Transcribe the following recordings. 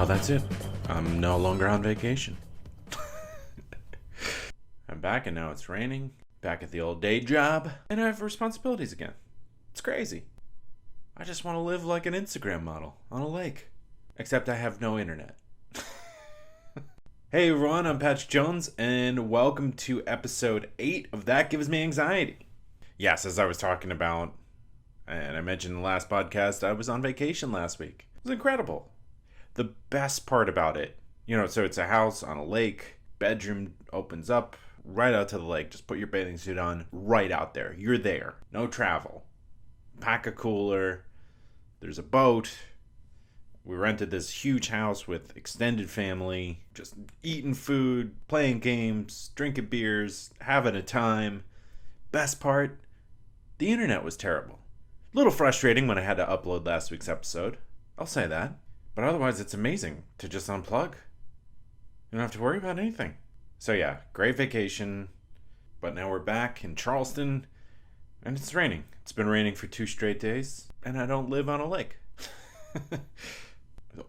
Well, that's it. I'm no longer on vacation. I'm back and now it's raining. Back at the old day job. And I have responsibilities again. It's crazy. I just want to live like an Instagram model on a lake. Except I have no internet. Hey everyone, I'm Patrick Jones, and welcome to episode 8 of That Gives Me Anxiety. Yes, as I was talking about, and I mentioned in the last podcast, I was on vacation last week. It was incredible. The best part about it, so it's a house on a lake, bedroom opens up right out to the lake. Just put your bathing suit on right out there. You're there. No travel. Pack a cooler. There's a boat. We rented this huge house with extended family, just eating food, playing games, drinking beers, having a time. Best part, the internet was terrible. A little frustrating when I had to upload last week's episode. I'll say that. But otherwise, it's amazing to just unplug. You don't have to worry about anything. So yeah, great vacation. But now we're back in Charleston, and it's raining. It's been raining for 2 straight days, and I don't live on a lake.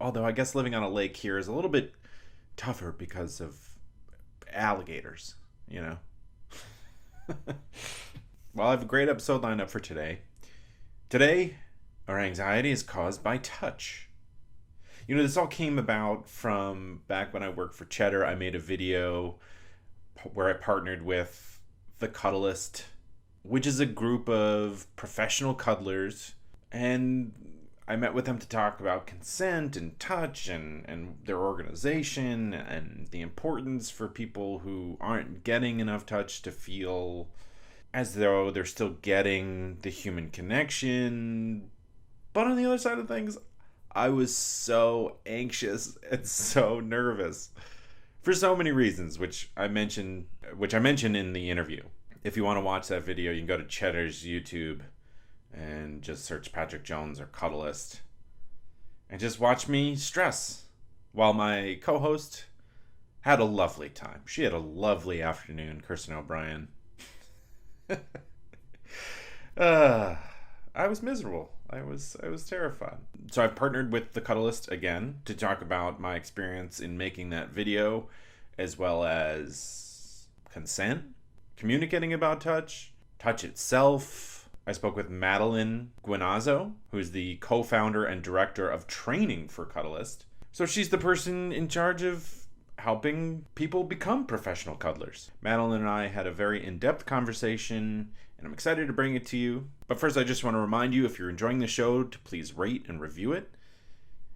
Although I guess living on a lake here is a little bit tougher because of alligators, Well, I have a great episode lined up for today. Today, our anxiety is caused by touch. This all came about from back when I worked for Cheddar. I made a video where I partnered with the Cuddlist, which is a group of professional cuddlers, and I met with them to talk about consent and touch and their organization and the importance for people who aren't getting enough touch to feel as though they're still getting the human connection. But on the other side of things, I was so anxious and so nervous for so many reasons, which I mentioned in the interview. If you want to watch that video, you can go to Cheddar's YouTube and just search Patrick Jones or Cuddlist and just watch me stress while my co-host had a lovely time. She had a lovely afternoon, Kirsten O'Brien. I was miserable. I was terrified. So I've partnered with the Cuddlist again to talk about my experience in making that video, as well as consent, communicating about touch itself. I spoke with Madelon Guinazzo, who's the co-founder and director of training for Cuddlist. So she's the person in charge of helping people become professional cuddlers. Madelon and I had a very in-depth conversation, and I'm excited to bring it to you. But first, I just want to remind you, if you're enjoying the show, to please rate and review it,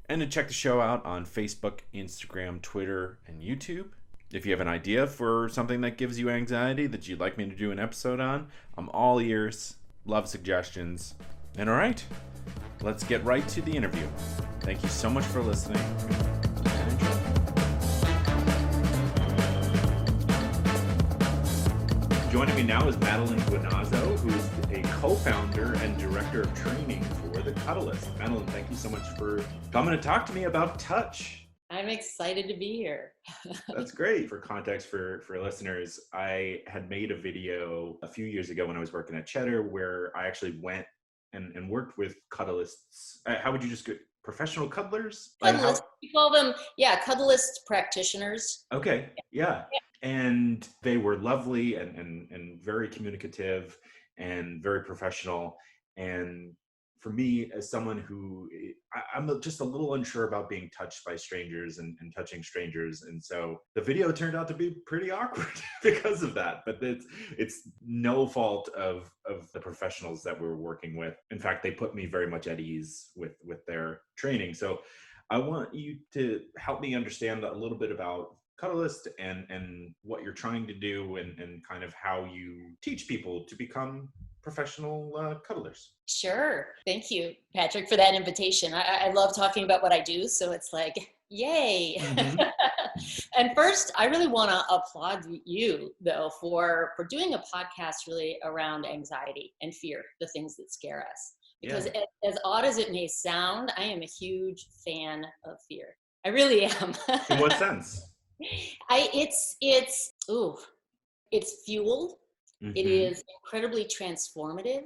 and to check the show out on Facebook, Instagram, Twitter, and YouTube. If you have an idea for something that gives you anxiety that you'd like me to do an episode on, I'm all ears. Love suggestions. And all right, let's get right to the interview. Thank you so much for listening. And enjoy. Joining me now is Madelon Guinazzo, who is a co-founder and director of training for the Cuddlist. Madelon, thank you so much for coming to talk to me about touch. I'm excited to be here. That's great. For context for listeners, I had made a video a few years ago when I was working at Cheddar where I actually went and worked with cuddlists. How would you just get professional cuddlers? Cuddlist, we call them, Cuddlist practitioners. Okay, yeah. And they were lovely and very communicative and very professional. And for me, as someone who, I'm just a little unsure about being touched by strangers and touching strangers. And so the video turned out to be pretty awkward because of that. But it's no fault of the professionals that we're working with. In fact, they put me very much at ease with their training. So I want you to help me understand a little bit about Cuddlist and what you're trying to do and kind of how you teach people to become professional cuddlers. Sure. Thank you, Patrick, for that invitation. I love talking about what I do, so it's like, yay. Mm-hmm. And first, I really want to applaud you, though, for doing a podcast really around anxiety and fear, the things that scare us. Because as odd as it may sound, I am a huge fan of fear. I really am. In what sense? It's fuel. Mm-hmm. It is incredibly transformative.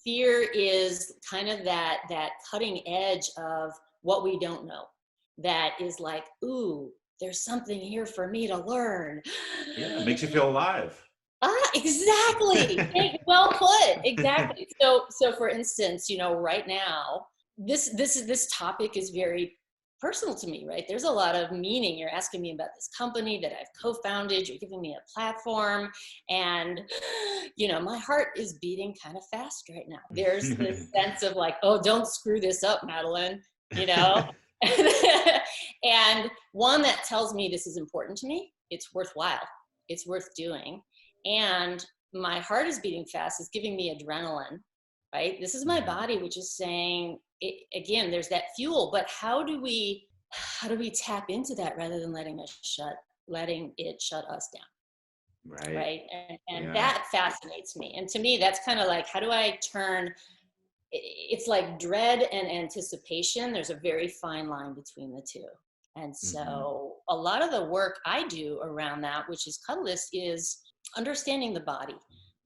Fear is kind of that cutting edge of what we don't know. that is like, ooh, there's something here for me to learn. Yeah, it makes you feel alive. Exactly. Well put. Exactly. So for instance, right now, this topic is very personal to me, right? There's a lot of meaning. You're asking me about this company that I've co-founded. You're giving me a platform, and my heart is beating kind of fast right now. There's this sense of like, oh, don't screw this up, Madeline. You know. And one that tells me this is important to me. It's worthwhile. It's worth doing. And my heart is beating fast, is giving me adrenaline, right? This is my body, which is saying, again, there's that fuel, but how do we tap into that rather than letting it shut us down? Right. And that fascinates me. And to me, that's kind of like, how do I turn, it's like dread and anticipation. There's a very fine line between the two. And so a lot of the work I do around that, which is Cuddlist, is understanding the body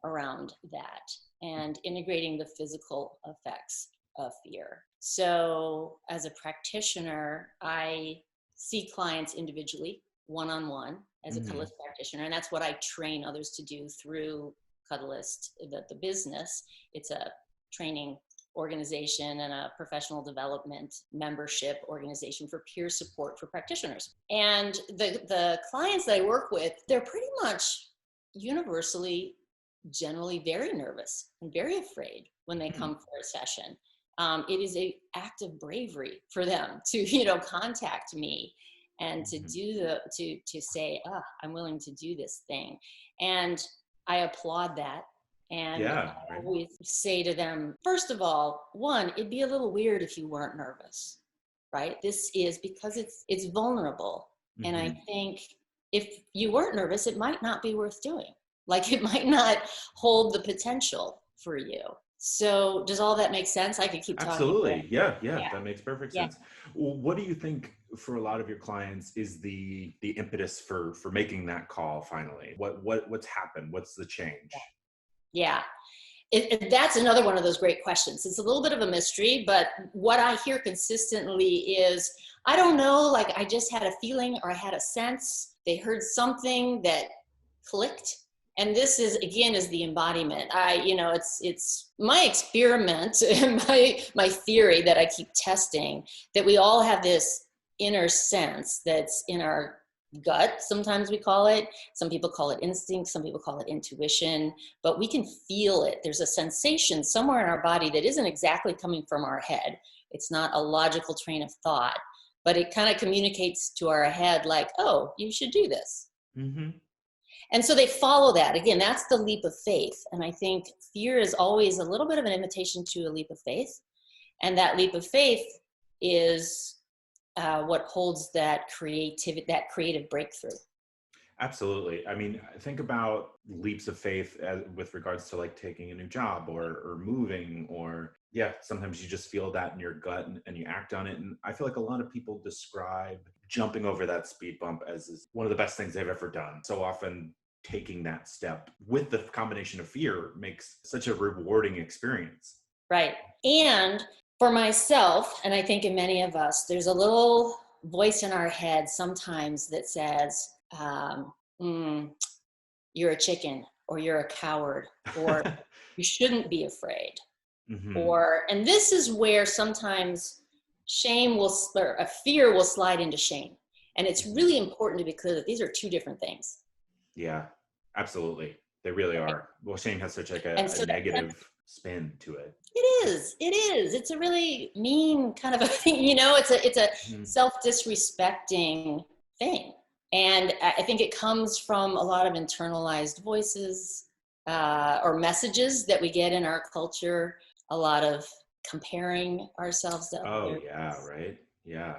around that and integrating the physical effects of fear. So as a practitioner, I see clients individually, one-on-one, as a Cuddlist practitioner. And that's what I train others to do through Cuddlist, the business. It's a training organization and a professional development membership organization for peer support for practitioners. And the clients that I work with, they're pretty much universally, generally very nervous and very afraid when they come for a session. It is an act of bravery for them to, contact me and to do to say, I'm willing to do this thing. And I applaud that. And I always say to them, first of all, one, it'd be a little weird if you weren't nervous, right? This is because it's vulnerable. And I think if you weren't nervous, it might not be worth doing. Like, it might not hold the potential for you. So does all that make sense? I could keep talking. Absolutely. Yeah, that makes perfect sense. Well, what do you think for a lot of your clients is the impetus for making that call finally? What's happened? What's the change? Yeah. That's another one of those great questions. It's a little bit of a mystery, but what I hear consistently is, I don't know, like I just had a feeling or I had a sense, they heard something that clicked. And this is, again, is the embodiment. It's my experiment and my theory that I keep testing, that we all have this inner sense that's in our gut, sometimes we call it. Some people call it instinct, some people call it intuition, but we can feel it. There's a sensation somewhere in our body that isn't exactly coming from our head. It's not a logical train of thought, but it kind of communicates to our head like, oh, you should do this. And so they follow that. Again, that's the leap of faith. And I think fear is always a little bit of an invitation to a leap of faith. And that leap of faith is what holds that creative breakthrough. Absolutely. I mean, think about leaps of faith with regards to like taking a new job or moving, or sometimes you just feel that in your gut and you act on it. And I feel like a lot of people describe jumping over that speed bump as one of the best things they've ever done. So often taking that step with the combination of fear makes such a rewarding experience. Right. And for myself, and I think in many of us, there's a little voice in our head sometimes that says, you're a chicken, or you're a coward, or you shouldn't be afraid. And this is where sometimes fear will slide into shame. And it's really important to be clear that these are two different things. Yeah, absolutely. They really are. Well, shame has such like a negative spin to it. It is. It's a really mean kind of a thing, it's a self-disrespecting thing. And I think it comes from a lot of internalized voices or messages that we get in our culture, a lot of comparing ourselves to others. Oh, yeah, right? Yeah.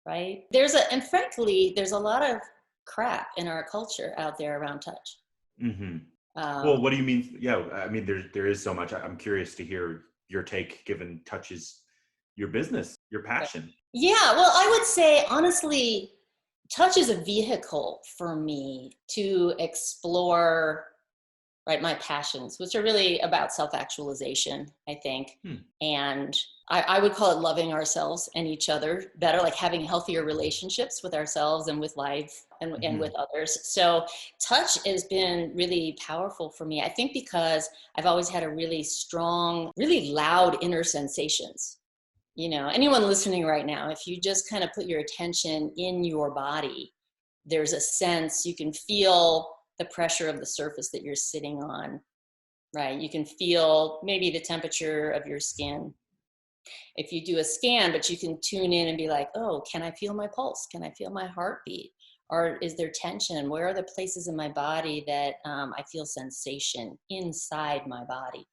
Right? And frankly, there's a lot of crap in our culture out there around touch. Well, what do you mean? Yeah, I mean, there is so much. I'm curious to hear your take, given touch is your business, your passion. Yeah, well, I would say, honestly, touch is a vehicle for me to explore, right, my passions, which are really about self-actualization, I think. And I would call it loving ourselves and each other better, like having healthier relationships with ourselves and with life and with others. So touch has been really powerful for me. I think because I've always had a really strong, really loud inner sensations. You know, anyone listening right now, if you just kind of put your attention in your body, there's a sense you can feel the pressure of the surface that you're sitting on, right? You can feel maybe the temperature of your skin. If you do a scan, but you can tune in and be like, oh, can I feel my pulse? Can I feel my heartbeat? Or is there tension? Where are the places in my body that I feel sensation inside my body?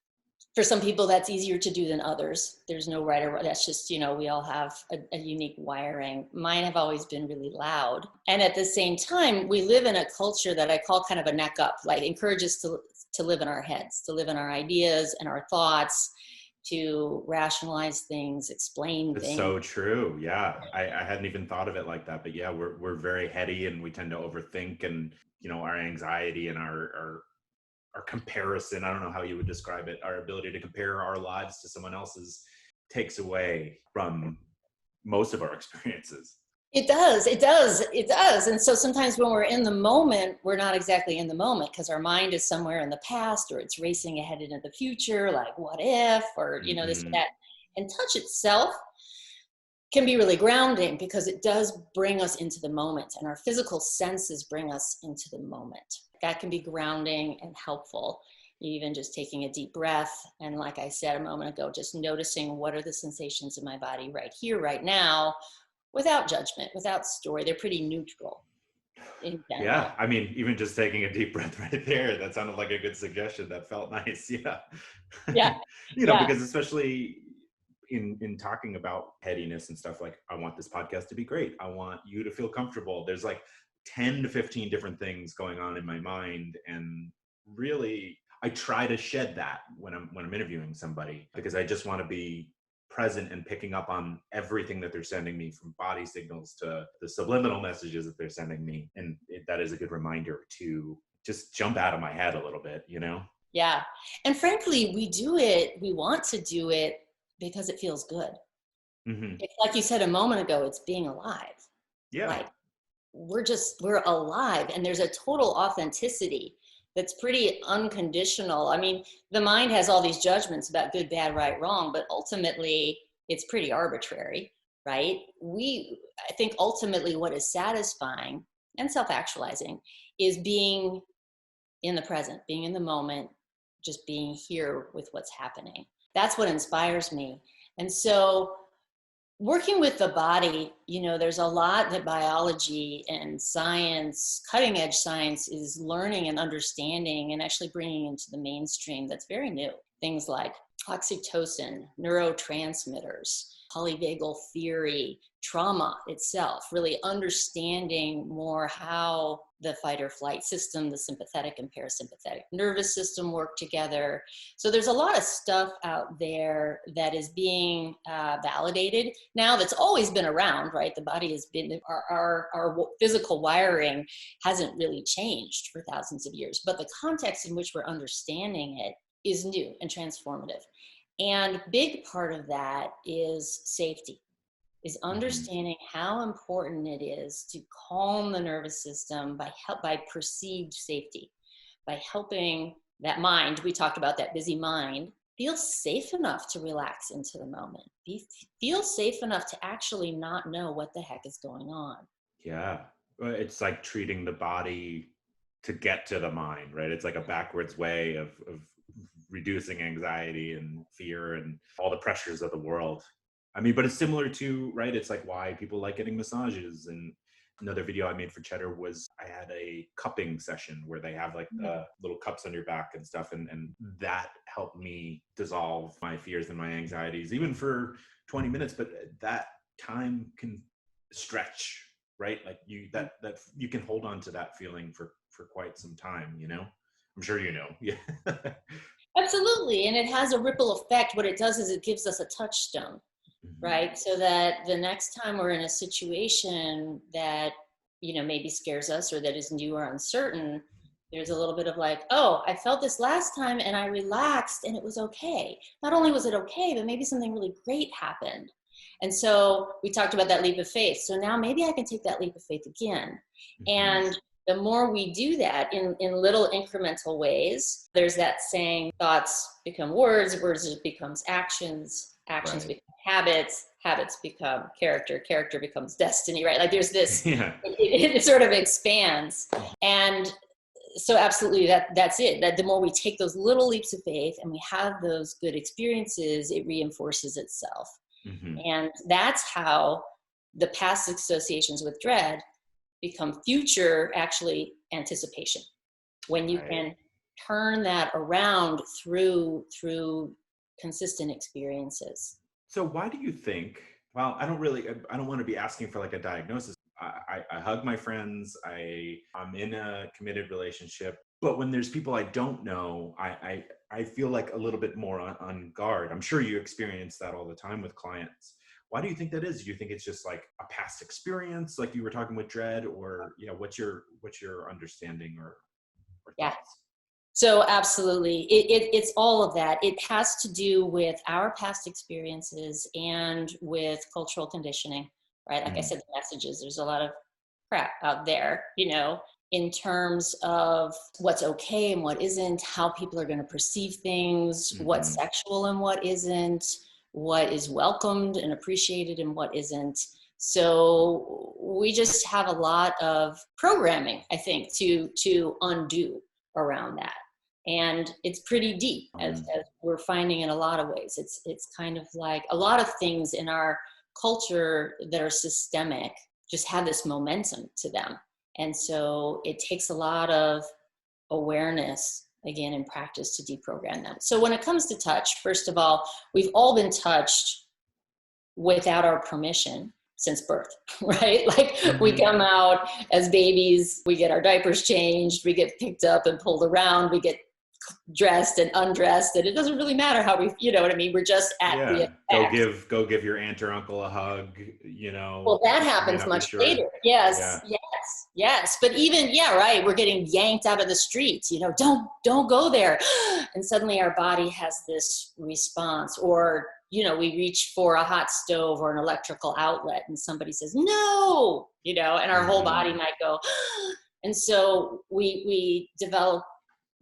For some people, that's easier to do than others. There's no right or wrong. That's just, you know, we all have a unique wiring. Mine have always been really loud. And at the same time, we live in a culture that I call kind of a neck up, like encourages to live in our heads, to live in our ideas and our thoughts, to rationalize things, explain It's things. so true. Yeah. I hadn't even thought of it like that, but yeah, we're very heady and we tend to overthink, and, you know, our anxiety and our comparison, I don't know how you would describe it, our ability to compare our lives to someone else's takes away from most of our experiences. It does, it does, it does. And so sometimes when we're in the moment, we're not exactly in the moment because our mind is somewhere in the past, or it's racing ahead into the future, like what if, or, you know, this or Mm-hmm. that. And touch itself can be really grounding because it does bring us into the moment, and our physical senses bring us into the moment. That can be grounding and helpful. Even just taking a deep breath, and like I said a moment ago, just noticing what are the sensations in my body right here, right now, without judgment, without story. They're pretty neutral in Yeah, general. I mean, even just taking a deep breath right there, that sounded like a good suggestion. That felt nice. Yeah. Yeah, You know, yeah. because especially in talking about headiness and stuff, like I want this podcast to be great. I want you to feel comfortable. There's like 10 to 15 different things going on in my mind, and really I try to shed that when I'm interviewing somebody, because I just want to be present and picking up on everything that they're sending me, from body signals to the subliminal messages that they're sending me. And that is a good reminder to just jump out of my head a little bit, you know? Yeah. And frankly, we want to do it because it feels good. Hmm. It's like you said a moment ago, it's being alive. Yeah. Like we're alive, and there's a total authenticity that's pretty unconditional. I mean, the mind has all these judgments about good, bad, right, wrong, but ultimately it's pretty arbitrary, right? I think ultimately what is satisfying and self-actualizing is being in the present, being in the moment, just being here with what's happening. That's what inspires me. And so working with the body, you know, there's a lot that biology and science, cutting edge science, is learning and understanding and actually bringing into the mainstream that's very new. Things like oxytocin, neurotransmitters, polyvagal theory, trauma itself, really understanding more how the fight or flight system, the sympathetic and parasympathetic nervous system work together. So there's a lot of stuff out there that is being validated now, that's always been around, right? The body has been, our physical wiring hasn't really changed for thousands of years, but the context in which we're understanding it is new and transformative. And big part of that is safety, is Hmm. understanding how important it is to calm the nervous system by perceived safety, by helping that mind, we talked about that busy mind, feel safe enough to relax into the moment, feel safe enough to actually not know what the heck is going on. Yeah. Well, it's like treating the body to get to the mind, right? It's like a backwards way of reducing anxiety and fear and all the pressures of the world. I mean, but it's similar to, right? It's like why people like getting massages. And another video I made for Cheddar was I had a cupping session where they have like the little cups on your back and stuff. And that helped me dissolve my fears and my anxieties, even for 20 minutes. But that time can stretch, right? Like that you can hold on to that feeling for quite some time, you know? I'm sure you know. Yeah. Absolutely. And it has a ripple effect. What it does is it gives us a touchstone, Hmm. right? So that the next time we're in a situation that, you know, maybe scares us or that is new or uncertain, There's a little bit of like, oh, I felt this last time and I relaxed and it was okay. Not only was it okay, but maybe something really great happened. And so we talked about that leap of faith. So now maybe I can take that leap of faith again. Hmm. And the more we do that in little incremental ways, there's that saying, thoughts become words, words becomes actions, actions Right. become habits, habits become character, character becomes destiny, right? Like there's this, Yeah. it sort of expands. And so absolutely that's it, that the more we take those little leaps of faith and we have those good experiences, it reinforces itself. Hmm. And that's how the past associations with dread become future actually anticipation, when you Right. can turn that around through consistent experiences. So why do you think, well, I don't want to be asking for like a diagnosis. I hug my friends. I'm in a committed relationship. But when there's people I don't know, I feel like a little bit more on guard. I'm sure you experience that all the time with clients. Why do you think that is? Do you think it's just like a past experience, like you were talking with dread, or what's your understanding or Yeah. thoughts? So absolutely, it's all of that. It has to do with our past experiences and with cultural conditioning, right? Like I Mm-hmm. said, the messages, there's a lot of crap out there, in terms of what's okay and what isn't, how people are going to perceive things, what's Mm-hmm. sexual and what isn't, what is welcomed and appreciated and what isn't. So we just have a lot of programming, I think, to undo around that. And it's pretty deep, as we're finding in a lot of ways. It's kind of like a lot of things in our culture that are systemic just have this momentum to them. And so it takes a lot of awareness, again, in practice to deprogram them. So when it comes to touch, first of all, we've all been touched without our permission since birth, right? Like we Mm-hmm. come out as babies, we get our diapers changed, we get picked up and pulled around, we get dressed and undressed, and it doesn't really matter how we, you know what I mean? We're just at the Yeah, effect. go give your aunt or uncle a hug. Well, that You may happens not be much sure. later. Yes, Yeah. yes, yes. But even, yeah, right. We're getting yanked out of the streets. Don't go there. And suddenly our body has this response, or we reach for a hot stove or an electrical outlet, and somebody says no, and our whole body Hmm. might go. And so we develop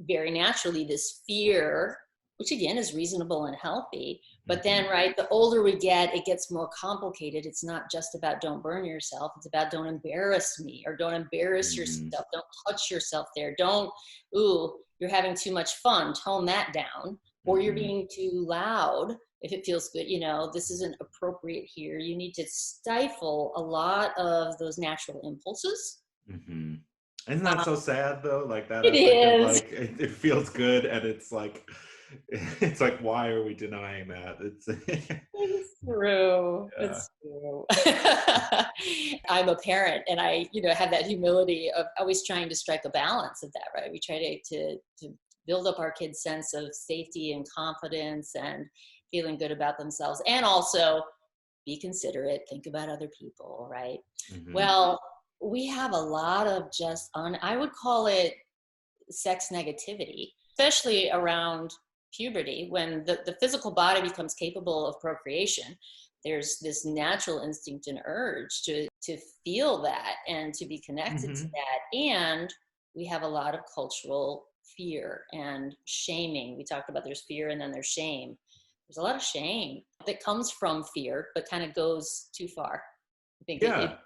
very naturally this fear, which again is reasonable and healthy. But Hmm. then, right, the older we get, it gets more complicated. It's not just about don't burn yourself. It's about don't embarrass me, or don't embarrass Hmm. yourself. Don't touch yourself there. Don't, ooh, you're having too much fun. Tone that down. Or you're Hmm. being too loud. If it feels good, this isn't appropriate here. You need to stifle a lot of those natural impulses. Hmm. Isn't that Uh, so sad though? Like that it aspect of is. like it feels good, and it's like it's like, why are we denying that? It's It's true. yeah. It's true. I'm a parent, and I, have that humility of always trying to strike a balance of that, right? We try to build up our kids' sense of safety and confidence and feeling good about themselves, and also be considerate, think about other people, right? Hmm. Well, we have a lot of just I would call it sex negativity, especially around puberty, when the physical body becomes capable of procreation. There's this natural instinct and urge to feel that and to be connected to Hmm. that. And we have a lot of cultural fear and shaming. We talked about there's fear and then there's shame. There's a lot of shame that comes from fear, but kind of goes too far. I think it Yeah.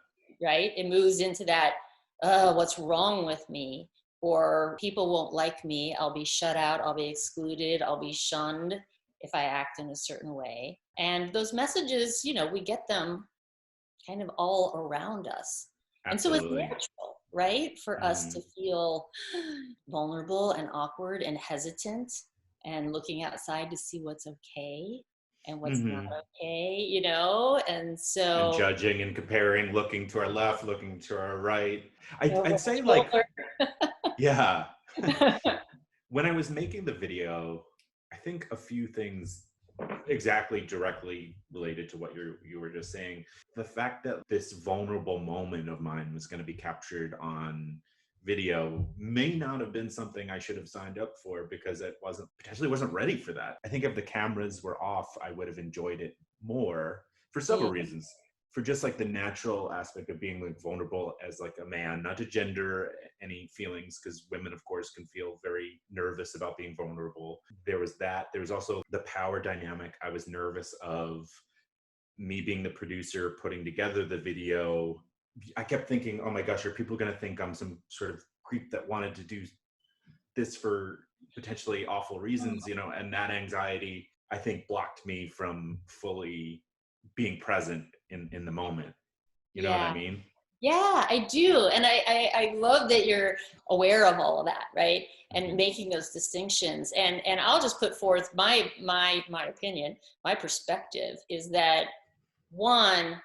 right? It moves into that, what's wrong with me? Or people won't like me. I'll be shut out. I'll be excluded. I'll be shunned if I act in a certain way. And those messages, we get them kind of all around us. And so it's Absolutely. natural, right? For us Hmm. to feel vulnerable and awkward and hesitant and looking outside to see what's okay and what's not Hmm. okay, And And so judging and comparing, looking to our left, looking to our right. over I'd the say like, shoulder. yeah. When I was making the video, I think a few things exactly directly related to what you were just saying. The fact that this vulnerable moment of mine was going to be captured on video may not have been something I should have signed up for because it potentially wasn't ready for that. I think if the cameras were off, I would have enjoyed it more for several Yeah. reasons. For just like the natural aspect of being like vulnerable as like a man, not to gender any feelings, because women of course can feel very nervous about being vulnerable. There was that. There was also the power dynamic. I was nervous of me being the producer putting together the video. I kept thinking, oh my gosh, are people going to think I'm some sort of creep that wanted to do this for potentially awful reasons, and that anxiety, I think, blocked me from fully being present in the moment. You know what I Yeah. mean? Yeah, I do. And I love that you're aware of all of that, right? And Mhm. making those distinctions. And I'll just put forth my opinion, my perspective is that one,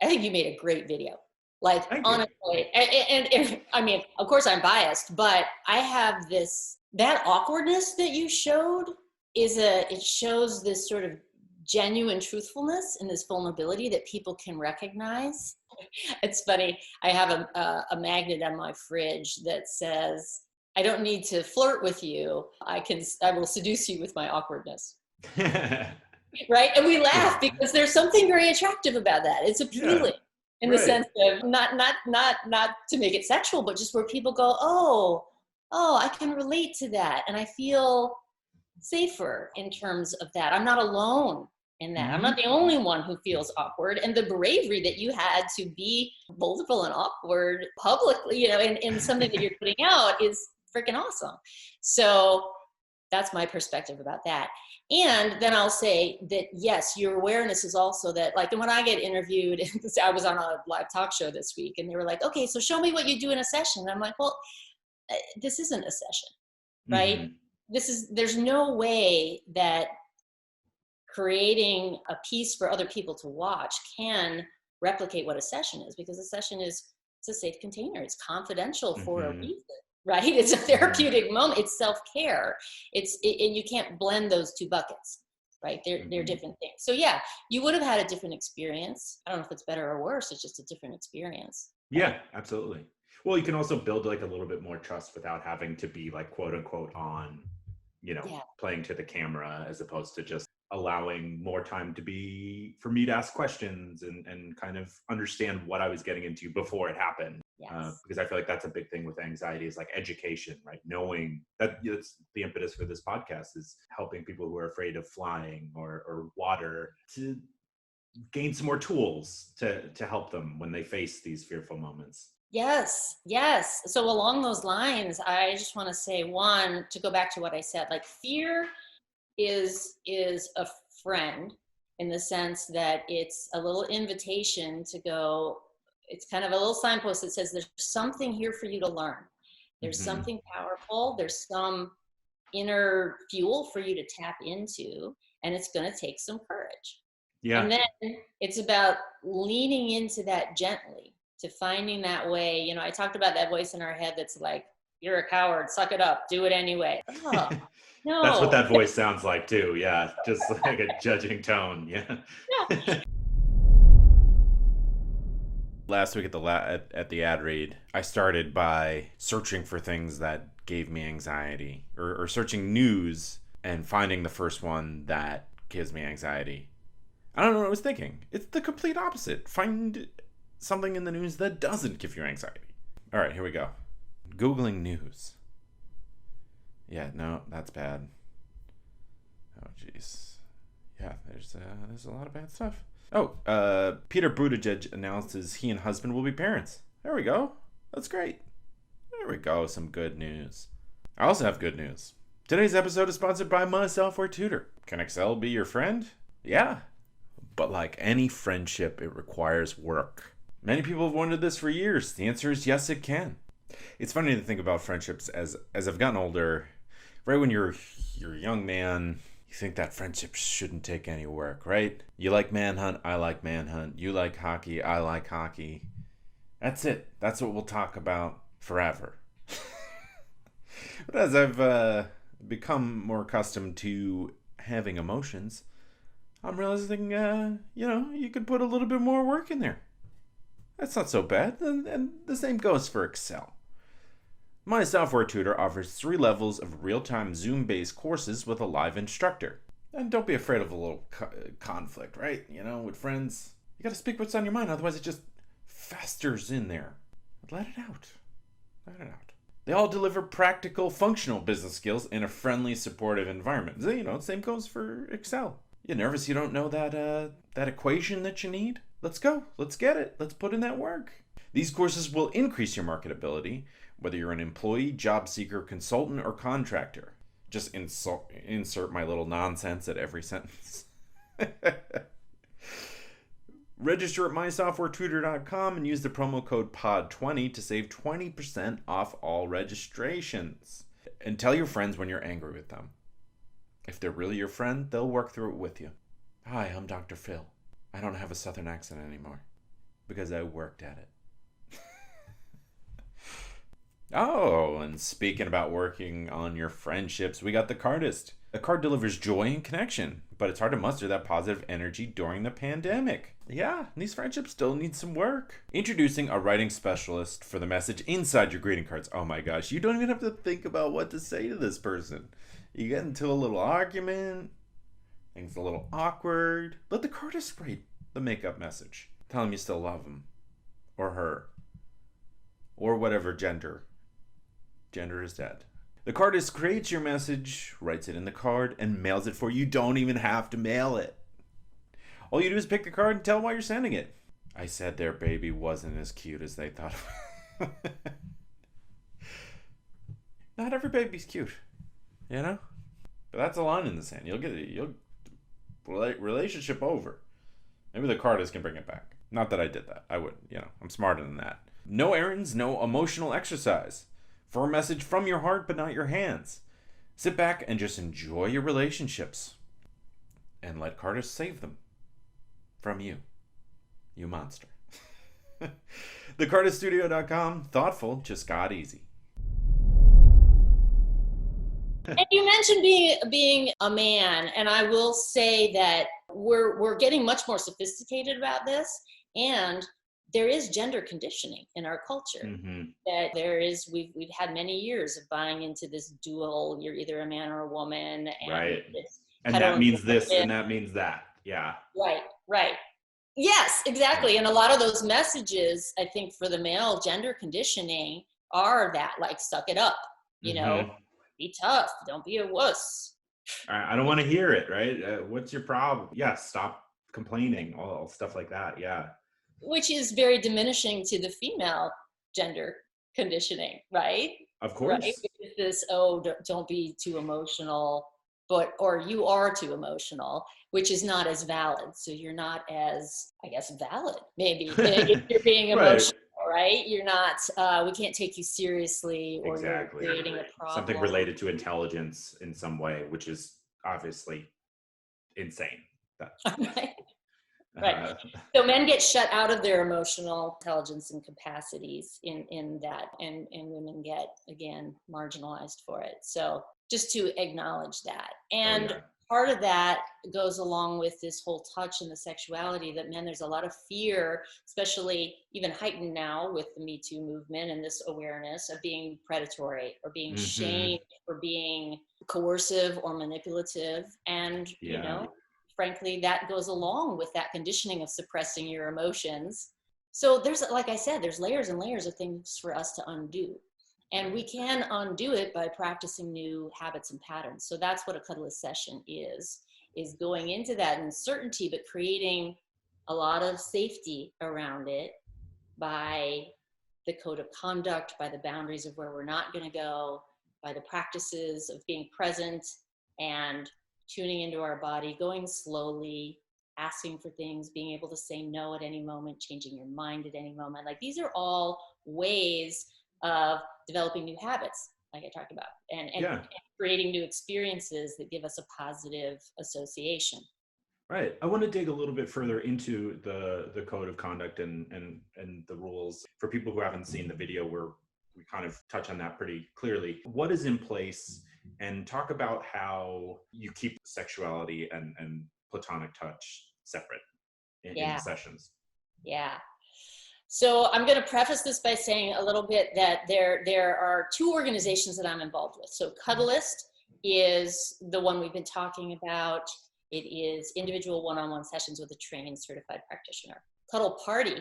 I think you made a great video. Like Thank you. honestly, and I mean, of course I'm biased, but I have that awkwardness that you showed it shows this sort of genuine truthfulness and this vulnerability that people can recognize. It's funny. I have a magnet on my fridge that says, "I don't need to flirt with you. I will seduce you with my awkwardness." Right? And we laugh because there's something very attractive about that. It's Yeah, appealing in the right. sense of not to make it sexual, but just where people go, oh, I can relate to that, and I feel safer in terms of that. I'm not alone in that. I'm not Hmm. the only one who feels awkward. And the bravery that you had to be vulnerable and awkward publicly, in something that you're putting out is freaking awesome. So that's my perspective about that. And then I'll say that, yes, your awareness is also that, like, and when I get interviewed, I was on a live talk show this week and they were like, okay, so show me what you do in a session. And I'm like, well, this isn't a session, right? Hmm. There's no way that creating a piece for other people to watch can replicate what a session is, because a session it's a safe container. It's confidential for a Hmm. reason, right? It's a Hmm. therapeutic moment. It's self-care. And you can't blend those two buckets, right? They're Hmm. different things. So yeah, you would have had a different experience. I don't know if it's better or worse. It's just a different experience, right? Yeah, absolutely. Well, you can also build like a little bit more trust without having to be like quote unquote on, Yeah. playing to the camera, as opposed to just allowing more time to be for me to ask questions and kind of understand what I was getting into before it happened. Yes. Because I feel like that's a big thing with anxiety is like education, right? Knowing that it's the impetus for this podcast is helping people who are afraid of flying or water to gain some more tools to help them when they face these fearful moments. Yes, yes. So along those lines, I just want to say, one, to go back to what I said, like fear is a friend in the sense that it's a little invitation to go, it's kind of a little signpost that says there's something here for you to learn. There's Hmm. something powerful, there's some inner fuel for you to tap into, and it's going to take some courage. Yeah. And then it's about leaning into that gently, to finding that way. I talked about that voice in our head that's like, you're a coward, suck it up, do it anyway. Oh, That's what no. that voice sounds like too. Yeah, just like a judging tone. Yeah. Yeah. Last week at the ad read, I started by searching for things that gave me anxiety, or searching news and finding the first one that gives me anxiety. I don't know what I was thinking. It's the complete opposite. Find something in the news that doesn't give you anxiety. All right, here we go. Googling news. Yeah, no, that's bad. Oh, jeez. Yeah, there's a lot of bad stuff. Oh, Peter Buttigieg announces he and husband will be parents. There we go. That's great. There we go. Some good news. I also have good news. Today's episode is sponsored by my software tutor. Can Excel be your friend? Yeah. But like any friendship, it requires work. Many people have wondered this for years. The answer is yes, it can. It's funny to think about friendships as I've gotten older. Right when you're a young man, you think that friendship shouldn't take any work, right? You like Manhunt, I like Manhunt. You like hockey, I like hockey. That's it. That's what we'll talk about forever. But as I've become more accustomed to having emotions, I'm realizing, you could put a little bit more work in there. That's not so bad. And the same goes for Excel. My software tutor offers 3 levels of real-time Zoom-based courses with a live instructor. And don't be afraid of a little conflict, right? With friends, you gotta speak what's on your mind, otherwise it just festers in there. Let it out. Let it out. They all deliver practical, functional business skills in a friendly, supportive environment. Same goes for Excel. You nervous you don't know that equation that you need? Let's go. Let's get it. Let's put in that work. These courses will increase your marketability, whether you're an employee, job seeker, consultant, or contractor. Just insert my little nonsense at every sentence. Register at mysoftwaretutor.com and use the promo code POD20 to save 20% off all registrations. And tell your friends when you're angry with them. If they're really your friend, they'll work through it with you. Hi, I'm Dr. Phil. I don't have a southern accent anymore because I worked at it. Oh, and speaking about working on your friendships, we got the Cuddist. A card delivers joy and connection, but it's hard to muster that positive energy during the pandemic. Yeah, these friendships still need some work. Introducing a writing specialist for the message inside your greeting cards. Oh my gosh, you don't even have to think about what to say to this person. You get into a little argument, things a little awkward. Let the Cuddist write the makeup message. Tell him you still love him, or her, or whatever gender. Gender is dead. The Cuddist creates your message, writes it in the card, and mails it for you. You don't even have to mail it. All you do is pick the card and tell them why you're sending it. I said their baby wasn't as cute as they thought. Not every baby's cute, But that's a line in the sand. You'll relationship over. Maybe the Cuddist can bring it back. Not that I did that. I wouldn't. I'm smarter than that. No errands, no emotional exercise. For a message from your heart, but not your hands. Sit back and just enjoy your relationships. And let Cuddist save them. From you. You monster. TheCuddistStudio.com. Thoughtful, just got easy. And you mentioned being a man, and I will say that we're getting much more sophisticated about this, and there is gender conditioning in our culture. Mm-hmm. That there is, we've had many years of buying into this dual, you're either a man or a woman. And right. And that means this and that means that. Yeah. Right. Yes, exactly. Yeah. And a lot of those messages, I think, for the male gender conditioning are that, like, suck it up, be tough, don't be a wuss. I don't want to hear it, right? What's your problem? Yeah, stop complaining, all stuff like that. Yeah. Which is very diminishing to the female gender conditioning, right? Of course. Right? This, don't be too emotional, or you are too emotional, which is not as valid. So you're not as, I guess, valid, maybe, if you're being emotional, right? You're not, we can't take you seriously, or exactly. You're creating a problem. Something related to intelligence in some way, which is obviously insane. Right. So men get shut out of their emotional intelligence and capacities in that, and women get, again, marginalized for it. So just to acknowledge that. And part of that goes along with this whole touch and the sexuality that there's a lot of fear, especially even heightened now with the Me Too movement and this awareness of being predatory or being shamed or being coercive or manipulative. And, frankly, that goes along with that conditioning of suppressing your emotions. So there's, like I said, there's layers and layers of things for us to undo. And we can undo it by practicing new habits and patterns. So that's what a Cuddlist session is going into that uncertainty, but creating a lot of safety around it by the code of conduct, by the boundaries of where we're not going to go, by the practices of being present and tuning into our body, going slowly, asking for things, being able to say no at any moment, changing your mind at any moment. Like, these are all ways of developing new habits, like I talked about, and creating new experiences that give us a positive association. Right. I want to dig a little bit further into the code of conduct and the rules for people who haven't seen the video, where we kind of touch on that pretty clearly. What is in place, and talk about how you keep sexuality and platonic touch separate in sessions. Yeah. So I'm going to preface this by saying a little bit that there are two organizations that I'm involved with. So Cuddlist is the one we've been talking about. It is individual one-on-one sessions with a trained certified practitioner. Cuddle Party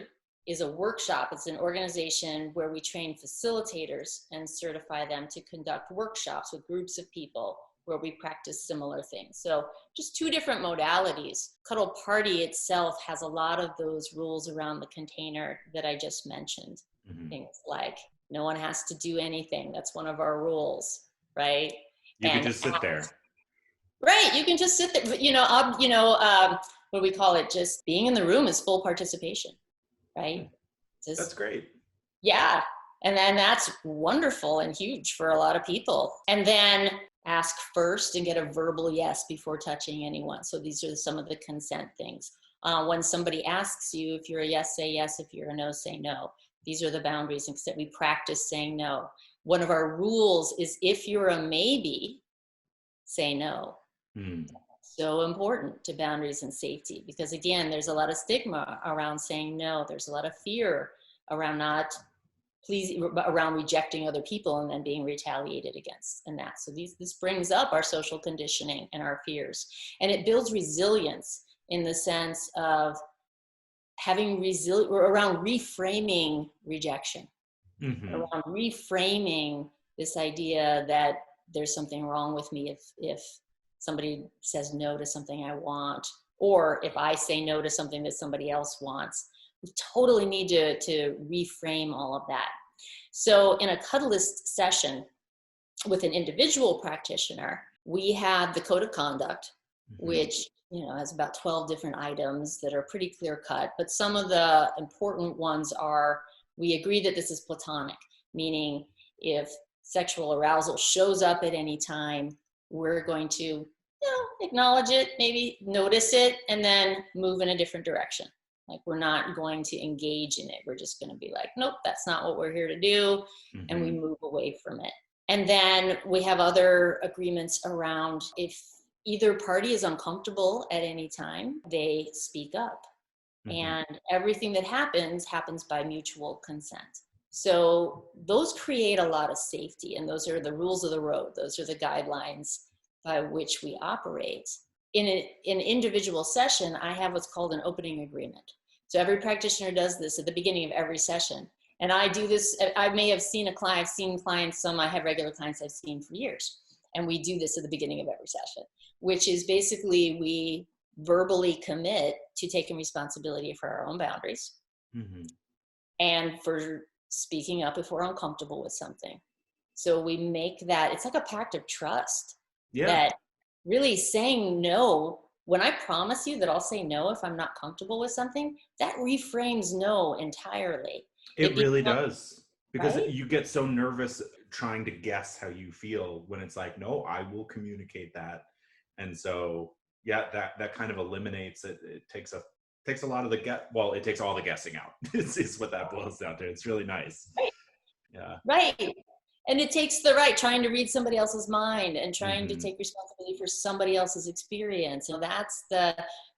is a workshop. It's an organization where we train facilitators and certify them to conduct workshops with groups of people where we practice similar things. So just two different modalities. Cuddle Party itself has a lot of those rules around the container that I just mentioned. Mm-hmm. Things like no one has to do anything. That's one of our rules, right? You can just sit there. Right, you can just sit there. What do we call it? Just being in the room is full participation, right? That's great. Yeah, and then that's wonderful and huge for a lot of people. And then ask first and get a verbal yes before touching anyone. So these are some of the consent things. When somebody asks you, if you're a yes, say yes. If you're a no, say no. These are the boundaries that we practice saying no. One of our rules is if you're a maybe, say no. So important to boundaries and safety, because again, there's a lot of stigma around saying no. There's a lot of fear around around rejecting other people and then being retaliated against and that. So this brings up our social conditioning and our fears, and it builds resilience in the sense of having around reframing rejection, around reframing this idea that there's something wrong with me if somebody says no to something I want, or if I say no to something that somebody else wants. We totally need to reframe all of that. So in a Cuddlist session with an individual practitioner, we have the code of conduct, which has about 12 different items that are pretty clear cut. But some of the important ones are, we agree that this is platonic, meaning if sexual arousal shows up at any time, we're going to acknowledge it, maybe notice it, and then move in a different direction. Like, we're not going to engage in it. We're just going to be like, nope, that's not what we're here to do. And we move away from it. And then we have other agreements around, if either party is uncomfortable at any time, they speak up. And everything that happens by mutual consent. So those create a lot of safety, and those are the rules of the road. Those are the guidelines by which we operate. In an individual session, I have what's called an opening agreement. So every practitioner does this at the beginning of every session. And I do this, I may have seen a client, I've seen clients, some I have regular clients I've seen for years. And we do this at the beginning of every session, which is basically we verbally commit to taking responsibility for our own boundaries and for speaking up if we're uncomfortable with something. So we make that, it's like a pact of trust. That really saying no, when I promise you that I'll say no if I'm not comfortable with something, that reframes no entirely. It really does. Because you get so nervous trying to guess how you feel when it's like, no, I will communicate that. And so, that kind of eliminates it. It takes a lot of the it takes all the guessing out. Is what that boils down to. It's really nice. Right. Yeah. Right. And it takes trying to read somebody else's mind and trying to take responsibility for somebody else's experience. And that's the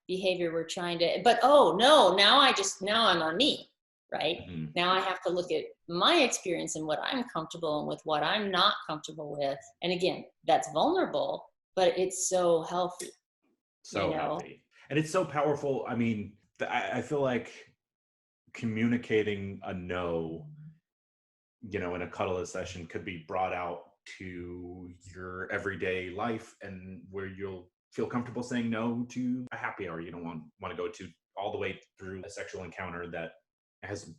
behavior we're trying to, but now I'm on me, right? Now I have to look at my experience and what I'm comfortable and with what I'm not comfortable with. And again, that's vulnerable, but it's so healthy. So healthy. And it's so powerful. I mean, I feel like communicating a no, in a Cuddlist session could be brought out to your everyday life, and where you'll feel comfortable saying no to a happy hour you don't want to go to, all the way through a sexual encounter that has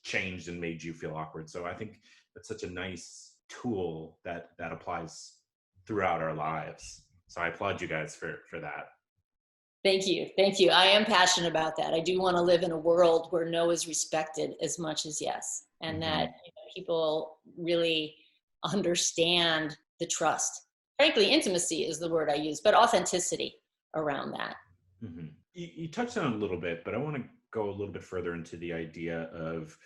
changed and made you feel awkward. So I think that's such a nice tool that applies throughout our lives. So I applaud you guys for that. Thank you. I am passionate about that. I do want to live in a world where no is respected as much as yes, and that people really understand the trust. Frankly, intimacy is the word I use, but authenticity around that. You touched on it a little bit, but I want to go a little bit further into the idea of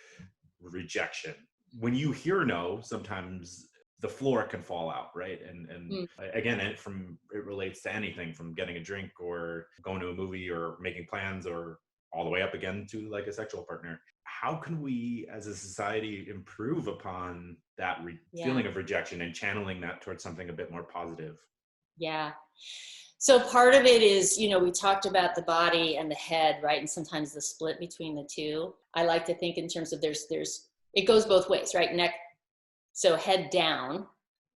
rejection. When you hear no, sometimes the floor can fall out, right? And again, it relates to anything from getting a drink or going to a movie or making plans or all the way up again to like a sexual partner. How can we as a society improve upon that feeling of rejection and channeling that towards something a bit more positive? Yeah. So part of it is, we talked about the body and the head, right? And sometimes the split between the two. I like to think in terms of it goes both ways, right? So head down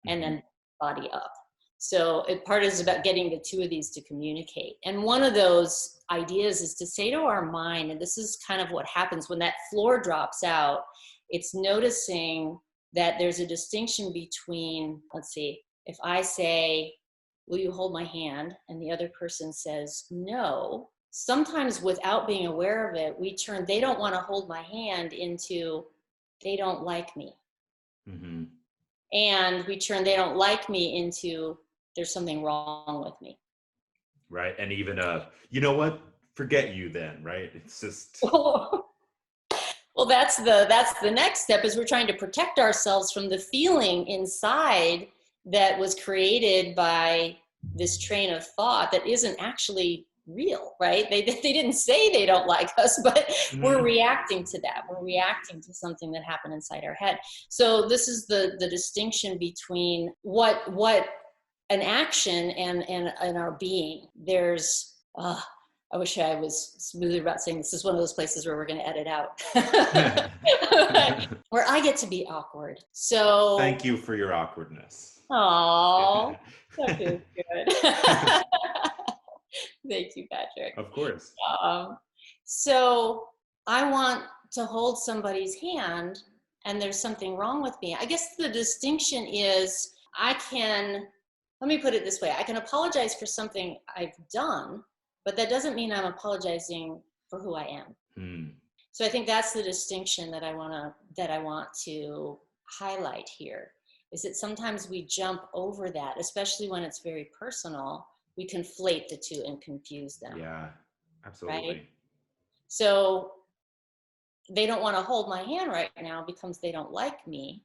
and then body up. So part is about getting the two of these to communicate. And one of those ideas is to say to our mind, and this is kind of what happens when that floor drops out, it's noticing that there's a distinction between, let's see, if I say, will you hold my hand? And the other person says, no. Sometimes without being aware of it, we turn, they don't want to hold my hand into, they don't like me. Mm-hmm. And we turn, they don't like me into, there's something wrong with me. Right. And even, you know what? Forget you then, right? It's just. Well, that's the next step is we're trying to protect ourselves from the feeling inside that was created by this train of thought that isn't actually real, right? They didn't say they don't like us, but we're reacting to that. We're reacting to something that happened inside our head. So this is the distinction between what an action and our being. There's I wish I was smoother about saying this is one of those places where we're going to edit out. Where I get to be awkward. So thank you for your awkwardness. Oh, that feels good. Thank you, Patrick. Of course. So I want to hold somebody's hand and there's something wrong with me. I guess the distinction is let me put it this way. I can apologize for something I've done, but that doesn't mean I'm apologizing for who I am. So I think that's the distinction that I want to highlight here, is that sometimes we jump over that, especially when it's very personal. We conflate the two and confuse them. Yeah, absolutely. Right? So they don't want to hold my hand right now because they don't like me.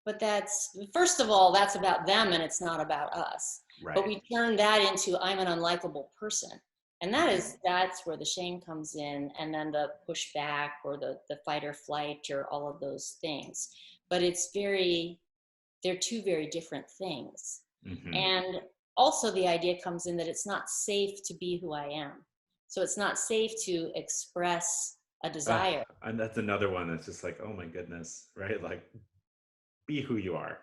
But first of all, that's about them and it's not about us. Right. But we turn that into, I'm an unlikable person. And that's where the shame comes in, and then the pushback or the fight or flight or all of those things. But they're two very different things. And also the idea comes in that it's not safe to be who I am. So it's not safe to express a desire. And that's another one that's just like, oh my goodness, right? Like, be who you are,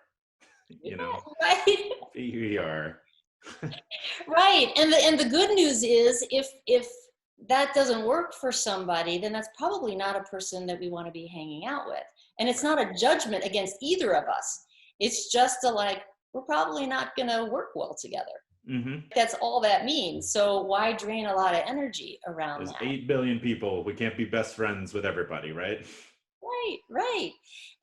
right? Be who you are. Right. And the good news is if that doesn't work for somebody, then that's probably not a person that we want to be hanging out with. And it's not a judgment against either of us. It's just we're probably not going to work well together. That's all that means. So why drain a lot of energy around that? There's 8 billion people. We can't be best friends with everybody, right? Right.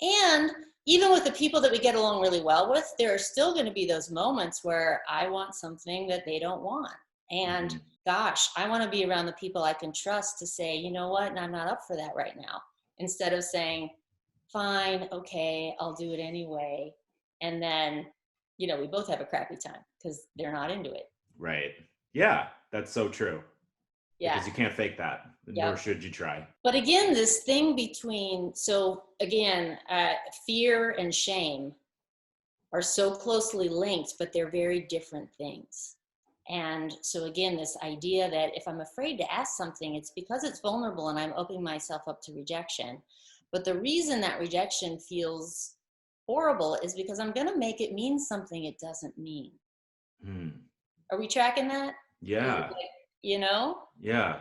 And even with the people that we get along really well with, there are still going to be those moments where I want something that they don't want. And gosh, I want to be around the people I can trust to say, you know what, and I'm not up for that right now. Instead of saying, fine, okay, I'll do it anyway. And then, we both have a crappy time because they're not into it. Right. Yeah, that's so true. Yeah. Because you can't fake that, nor should you try. But again, this thing between, fear and shame are so closely linked, but they're very different things. And so again, this idea that if I'm afraid to ask something, it's because it's vulnerable and I'm opening myself up to rejection. But the reason that rejection feels horrible is because I'm going to make it mean something it doesn't mean. Are we tracking that? Yeah. Yeah.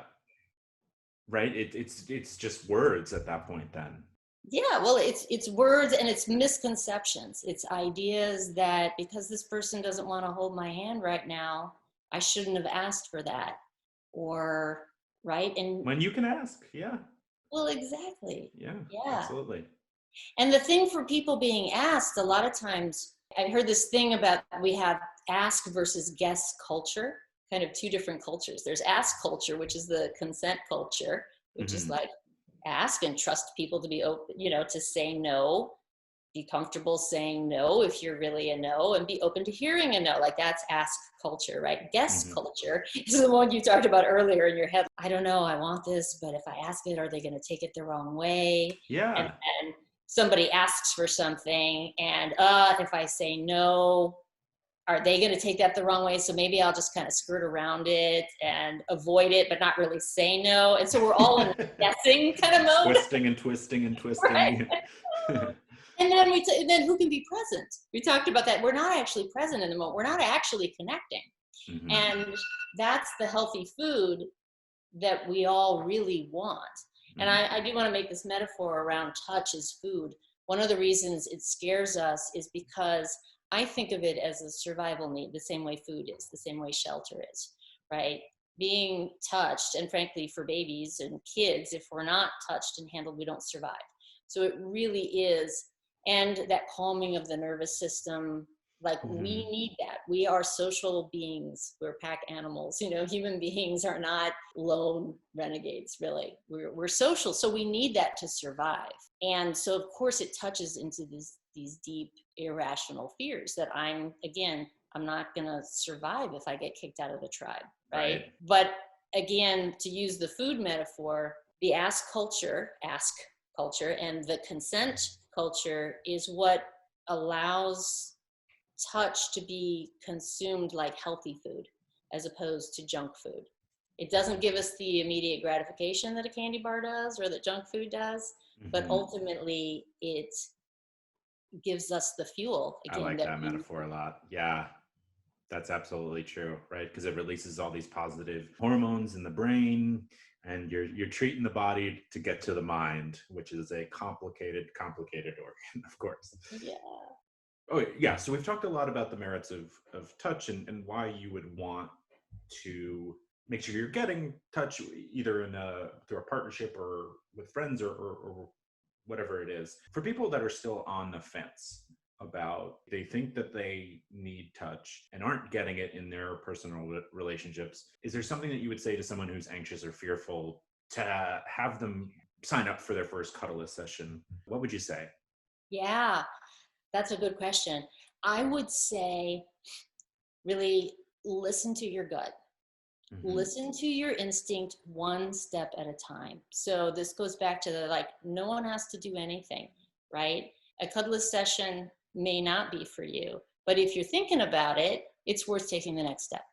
Right. It's just words at that point then. Yeah, well, it's words and it's misconceptions. It's ideas that because this person doesn't want to hold my hand right now, I shouldn't have asked for that. Or, right? And when you can ask, yeah. Well, exactly. Yeah, absolutely. And the thing for people being asked, a lot of times, I heard this thing about we have ask versus guess culture, kind of two different cultures. There's ask culture, which is the consent culture, which is like ask and trust people to be open, to say no be comfortable saying no if you're really a no, and be open to hearing a no. Like that's ask culture, right? Guess culture is the one you talked about earlier in your head. I don't know, I want this, but if I ask it, are they going to take it the wrong way? Yeah. And somebody asks for something, and if I say no, are they going to take that the wrong way? So maybe I'll just kind of skirt around it and avoid it, but not really say no. And so we're all in a guessing kind of mode. Twisting and twisting and twisting. Right. And then then who can be present? We talked about that. We're not actually present in the moment. We're not actually connecting. Mm-hmm. And that's the healthy food that we all really want. Mm-hmm. And I do want to make this metaphor around touch as food. One of the reasons it scares us is because I think of it as a survival need, the same way food is, the same way shelter is, right? Being touched, and frankly, for babies and kids, if we're not touched and handled, we don't survive. So it really is, and that calming of the nervous system, like we need that. We are social beings. We're pack animals. You know, human beings are not lone renegades, really. We're social, so we need that to survive. And so, of course, it touches into these deep, irrational fears that I'm not going to survive if I get kicked out of the tribe, right? But again, to use the food metaphor, the ask culture, and the consent culture is what allows touch to be consumed like healthy food as opposed to junk food. It doesn't give us the immediate gratification that a candy bar does or that junk food does, but ultimately it gives us the fuel. Again, I like that metaphor a lot. Yeah, that's absolutely true, right? Because it releases all these positive hormones in the brain, and you're treating the body to get to the mind, which is a complicated organ, of course. Yeah. Oh, yeah. So we've talked a lot about the merits of touch and why you would want to make sure you're getting touch either through a partnership or with friends or whatever it is. For people that are still on the fence about, they think that they need touch and aren't getting it in their personal relationships, is there something that you would say to someone who's anxious or fearful to have them sign up for their first Cuddlist session? What would you say? Yeah, that's a good question. I would say really listen to your gut. Listen to your instinct one step at a time. So this goes back to no one has to do anything, right? A Cuddlist session may not be for you, but if you're thinking about it, it's worth taking the next step.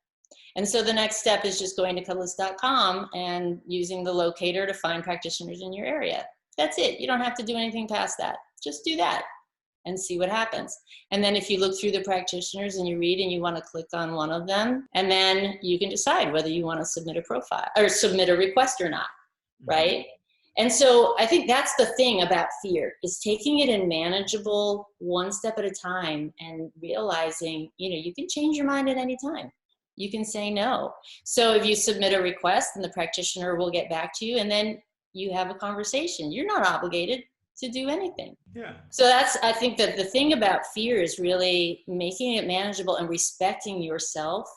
And so the next step is just going to Cuddlist.com and using the locator to find practitioners in your area. That's it. You don't have to do anything past that. Just do that and see what happens. And then if you look through the practitioners and you read and you want to click on one of them, and then you can decide whether you want to submit a profile or submit a request or not, right? And so I think that's the thing about fear, is taking it in manageable one step at a time and realizing, you can change your mind at any time. You can say no. So if you submit a request, then the practitioner will get back to you, and then you have a conversation. You're not obligated to do anything. Yeah. So I think that the thing about fear is really making it manageable and respecting yourself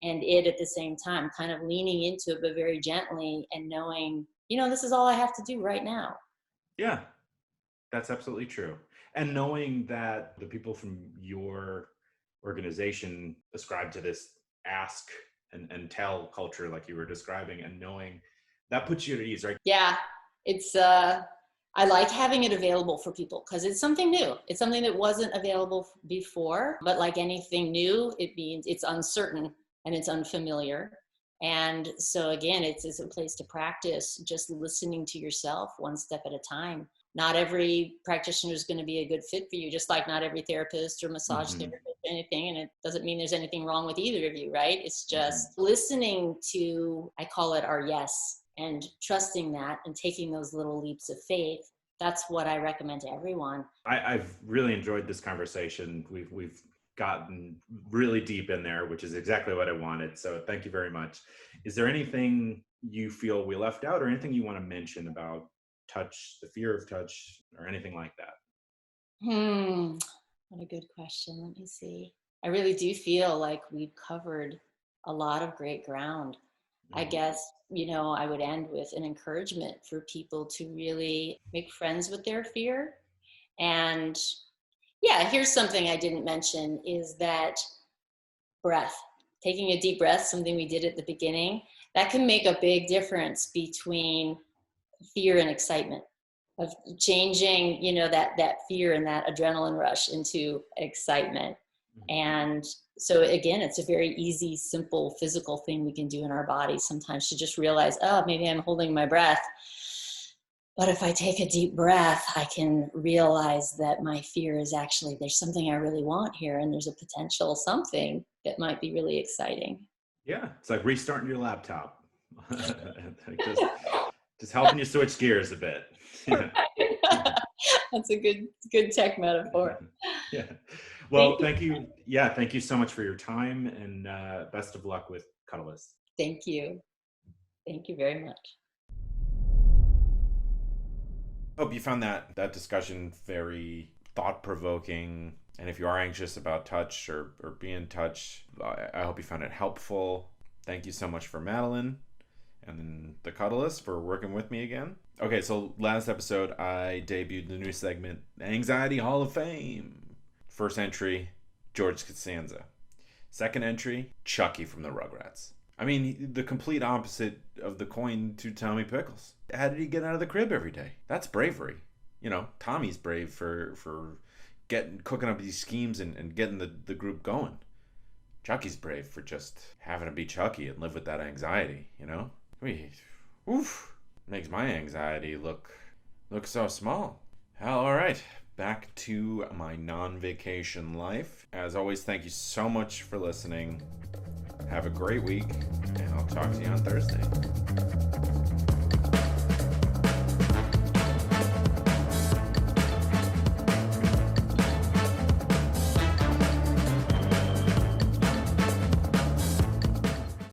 and it at the same time, kind of leaning into it, but very gently, and knowing, this is all I have to do right now. Yeah, that's absolutely true. And knowing that the people from your organization ascribe to this ask and tell culture like you were describing, and knowing that puts you at ease, right? Yeah, it's I like having it available for people because it's something new. It's something that wasn't available before, but like anything new, it means it's uncertain and it's unfamiliar. And so again, it's a place to practice just listening to yourself one step at a time. Not every practitioner is going to be a good fit for you, just like not every therapist or massage therapist or anything. And it doesn't mean there's anything wrong with either of you, right? It's just listening to, I call it our yes, and trusting that and taking those little leaps of faith. That's what I recommend to everyone. I've really enjoyed this conversation. We've gotten really deep in there, which is exactly what I wanted. So thank you very much. Is there anything you feel we left out, or anything you want to mention about touch, the fear of touch, or anything like that? What a good question. Let me see. I really do feel like we've covered a lot of great ground. I guess, I would end with an encouragement for people to really make friends with their fear and Yeah, here's something I didn't mention is that breath. Taking a deep breath, something we did at the beginning, that can make a big difference between fear and excitement, of changing, that fear and that adrenaline rush into excitement. And so again, it's a very easy, simple physical thing we can do in our bodies sometimes, to just realize, oh, maybe I'm holding my breath. But if I take a deep breath, I can realize that my fear is actually, there's something I really want here, and there's a potential something that might be really exciting. Yeah, it's like restarting your laptop. just helping you switch gears a bit. Yeah. That's a good tech metaphor. Yeah. Well, thank you. Yeah, thank you so much for your time, and best of luck with Cuddlist. Thank you. Thank you very much. Hope you found that discussion very thought-provoking. And if you are anxious about touch or being touched, I hope you found it helpful. Thank you so much for Madelon and then the Cuddlist for working with me again. Okay, so last episode I debuted the new segment, Anxiety Hall of Fame. First entry, George Costanza. Second entry, Chucky from the Rugrats. I mean, the complete opposite of the coin to Tommy Pickles. How did he get out of the crib every day? That's bravery. Tommy's brave for cooking up these schemes and getting the group going. Chucky's brave for just having to be Chucky and live with that anxiety, Makes my anxiety look so small. Hell, all right. Back to my non-vacation life. As always, thank you so much for listening. Have a great week, and I'll talk to you on Thursday.